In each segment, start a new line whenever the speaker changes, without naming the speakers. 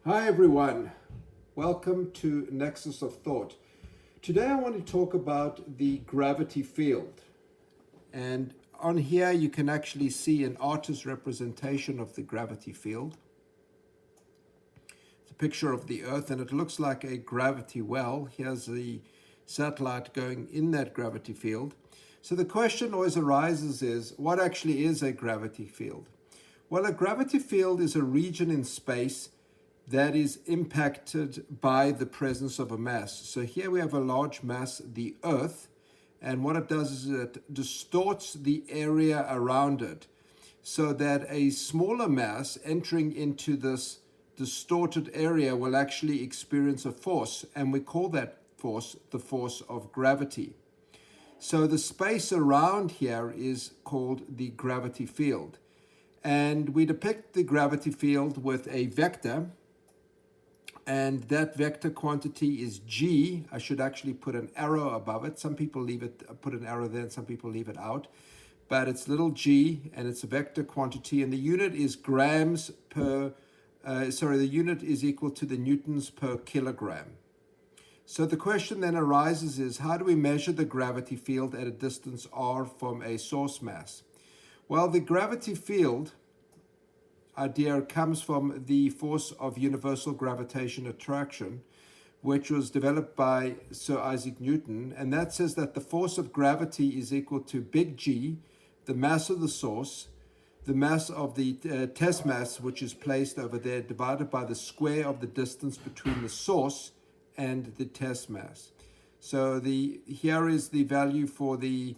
Hi everyone, welcome to Nexus of Thought. Today I want to talk about the gravity field. And on here you can actually see an artist's representation of the gravity field. It's a picture of the Earth and it looks like a gravity well. Here's the satellite going in that gravity field. So the question always arises is, what actually is a gravity field? Well, a gravity field is a region in space that is impacted by the presence of a mass. So here we have a large mass, the Earth, and what it does is it distorts the area around it so that a smaller mass entering into this distorted area will actually experience a force, and we call that force the force of gravity. So the space around here is called the gravity field. And we depict the gravity field with a vector, and that vector quantity is g. I should actually put an arrow above it. Some people put an arrow there, and some people leave it out. But it's little g, and it's a vector quantity, and the unit is grams per, the unit is equal to the newtons per kilogram. So the question then arises is, how do we measure the gravity field at a distance r from a source mass? Well, the gravity field idea comes from the force of universal gravitation attraction, which was developed by Sir Isaac Newton, and that says that the force of gravity is equal to big G, the mass of the source, the mass of the test mass, which is placed over there, divided by the square of the distance between the source and the test mass. So here is the value for the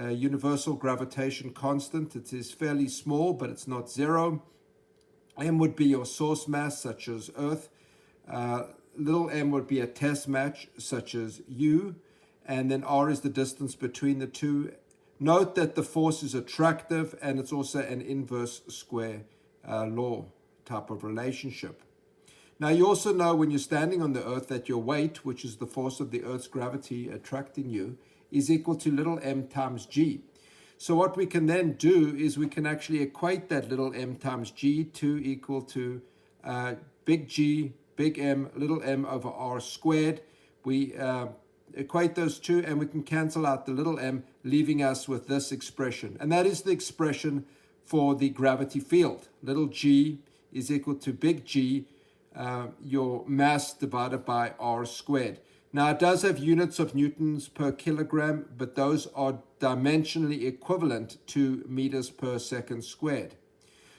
universal gravitation constant. It is fairly small, but it's not zero. M would be your source mass, such as Earth. Little m would be a test mass, such as U. And then r is the distance between the two. Note that the force is attractive, and it's also an inverse square law type of relationship. Now, you also know when you're standing on the Earth that your weight, which is the force of the Earth's gravity attracting you, is equal to little m times g. So what we can then do is we can actually equate that little m times g to equal to big G, big M, little m over r squared. We equate those two and we can cancel out the little m, leaving us with this expression. And that is the expression for the gravity field. Little g is equal to big G, your mass divided by r squared. Now, it does have units of newtons per kilogram, but those are dimensionally equivalent to meters per second squared.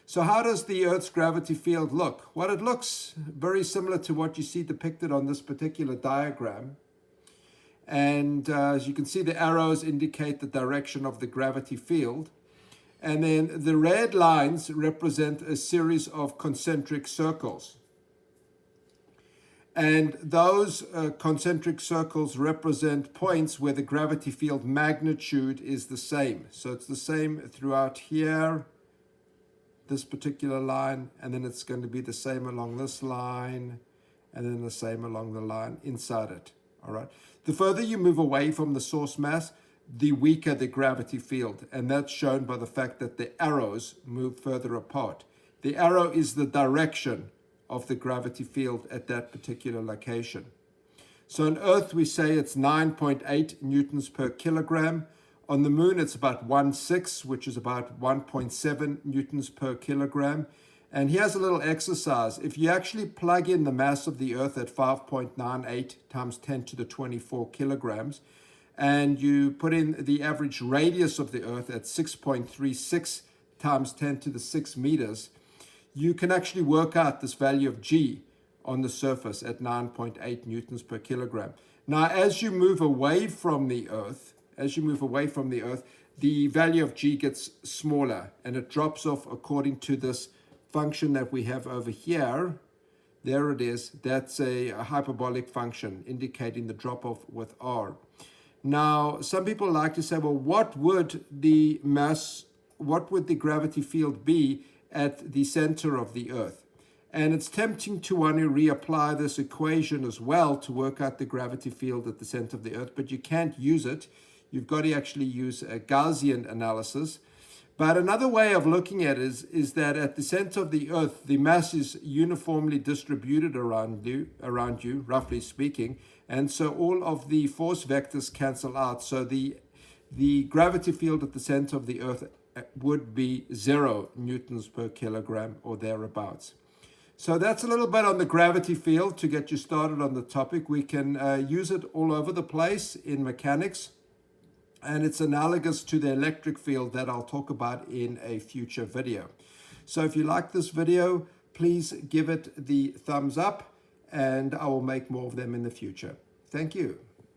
So how does the Earth's gravity field look? Well, it looks very similar to what you see depicted on this particular diagram. And as you can see, the arrows indicate the direction of the gravity field. And then the red lines represent a series of concentric circles. And those concentric circles represent points where the gravity field magnitude is the same. So it's the same throughout here, this particular line, and then it's going to be the same along this line, and then the same along the line inside it. All right. The further you move away from the source mass, the weaker the gravity field, and that's shown by the fact that the arrows move further apart. The arrow is the direction of the gravity field at that particular location. So on Earth, we say it's 9.8 newtons per kilogram. On the moon, it's about 1.6, which is about 1.7 newtons per kilogram. And here's a little exercise. If you actually plug in the mass of the Earth at 5.98 times 10 to the 24 kilograms, and you put in the average radius of the Earth at 6.36 times 10 to the 6 meters, you can actually work out this value of G on the surface at 9.8 newtons per kilogram. Now, as you move away from the Earth, the value of G gets smaller and it drops off according to this function that we have over here. There it is. That's a hyperbolic function indicating the drop off with R. Now, some people like to say, well, what would the gravity field be at the center of the Earth? And it's tempting to want to reapply this equation as well to work out the gravity field at the center of the Earth, but you can't use it. You've got to actually use a Gaussian analysis. But another way of looking at it is that at the center of the Earth, the mass is uniformly distributed around you, roughly speaking, and so all of the force vectors cancel out. So the gravity field at the center of the Earth would be 0 newtons per kilogram or thereabouts. So that's a little bit on the gravity field to get you started on the topic. We can use it all over the place in mechanics, and it's analogous to the electric field that I'll talk about in a future video. So if you like this video, please give it the thumbs up, and I will make more of them in the future. Thank you.